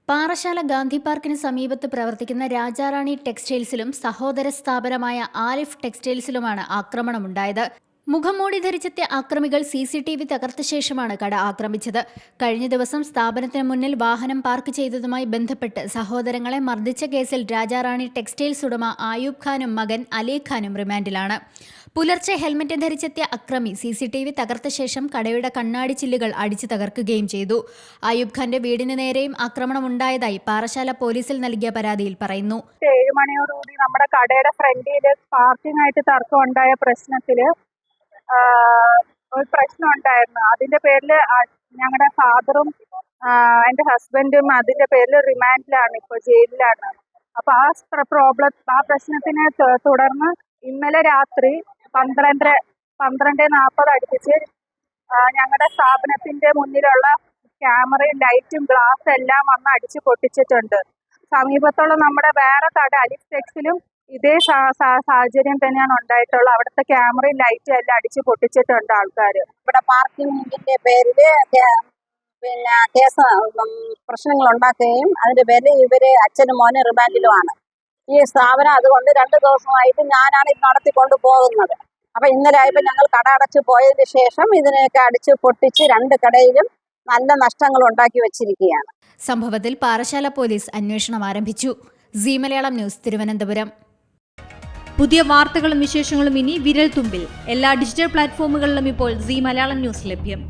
പാറശാല ഗാന്ധി പാർക്കിന് സമീപത്ത് പ്രവർത്തിക്കുന്ന രാജാറാണി ടെക്സ്റ്റൈൽസിലും സഹോദര സ്ഥാപനമായ ആലിഫ് ടെക്സ്റ്റൈൽസിലുമാണ് ആക്രമണമുണ്ടായത്. മുഖംമൂടി ധരിച്ചെത്തിയ ആക്രമികൾ CCTV തകർത്ത ശേഷമാണ് കട ആക്രമിച്ചത്. കഴിഞ്ഞ ദിവസം സ്ഥാപനത്തിന് മുന്നിൽ വാഹനം പാർക്ക് ചെയ്തതുമായി ബന്ധപ്പെട്ട് സഹോദരങ്ങളെ മർദ്ദിച്ച കേസിൽ രാജാറാണി ടെക്സ്റ്റൈൽസ് ഉടമ ആയൂബ് ഖാനും മകൻ അലി ഖാനും റിമാൻഡിലാണ്. പുലർച്ചെ ഹെൽമറ്റ് ധരിച്ചെത്തിയ അക്രമി CCTV തകർത്ത ശേഷം കടയുടെ കണ്ണാടി ചില്ലുകൾ അടിച്ചു തകർക്കുകയും ചെയ്തു. ആയൂബ് ഖാന്റെ വീടിന് നേരെയും ആക്രമണമുണ്ടായതായി പാറശാല പോലീസിൽ നൽകിയ പരാതിയിൽ പറയുന്നു. 7 മണിയോടുകൂടി നമ്മുടെ കടയുടെ ഫ്രണ്ടിൽ പാർക്കിംഗ് ആയിട്ട് തർക്കം ഉണ്ടായ പ്രശ്നത്തില് ഒരു പ്രശ്നം ഉണ്ടായിരുന്നു. അതിന്റെ പേരിൽ ഞങ്ങളുടെ ഫാദറും എൻ്റെ ഹസ്ബൻഡും അതിന്റെ പേരിൽ റിമാൻഡിലാണ്, ഇപ്പോൾ ജയിലിലാണ്. അപ്പൊ ആ പ്രശ്നത്തിനെ തുടർന്ന് ഇന്നലെ രാത്രി 12:40 അടുപ്പിച്ച് ഞങ്ങളുടെ സ്ഥാപനത്തിന്റെ മുന്നിലുള്ള ക്യാമറയും ലൈറ്റും ഗ്ലാസ് എല്ലാം വന്ന് അടിച്ചു പൊട്ടിച്ചിട്ടുണ്ട്. സമീപത്തുള്ള നമ്മുടെ വേറെ കട അലിഫ് ടെക്സിലും ഇതേ സാഹചര്യം തന്നെയാണ് ഉണ്ടായിട്ടുള്ളത്. അവിടുത്തെ ക്യാമറയും ലൈറ്റും എല്ലാം അടിച്ചു പൊട്ടിച്ചിട്ടുണ്ട് ആൾക്കാർ. ഇവിടെ പാർക്കിങ്ങിന്റെ പേരില് പിന്നെ കേസ് പ്രശ്നങ്ങൾ ഉണ്ടാക്കുകയും അതിന്റെ പേരിൽ ഇവര് അച്ഛനും മോനും റിമാൻഡിലുമാണ്. ഈ സ്ഥാപനം അതുകൊണ്ട് 2 ദിവസമായിട്ട് ഞാനാണ് ഇത് നടത്തിക്കൊണ്ട് പോകുന്നത്. അപ്പൊ ഇന്നലെ ആയപ്പോൾ ഞങ്ങൾ കട അടച്ചു പോയതിന് ശേഷം ഇതിനെയൊക്കെ അടിച്ചു പൊട്ടിച്ച് 2 കടയിലും നല്ല നഷ്ടങ്ങൾ ഉണ്ടാക്കി വെച്ചിരിക്കുകയാണ്. സംഭവത്തിൽ പാറശാല പോലീസ് അന്വേഷണം ആരംഭിച്ചു. സീ മലയാളം ന്യൂസ്, തിരുവനന്തപുരം. പുതിയ വാർത്തകളും വിശേഷങ്ങളും ഇനി വിരൽ തുമ്പിൽ. എല്ലാ ഡിജിറ്റൽ പ്ലാറ്റ്ഫോമുകളിലും ഇപ്പോൾ സീ മലയാളം ന്യൂസ് ലഭ്യം.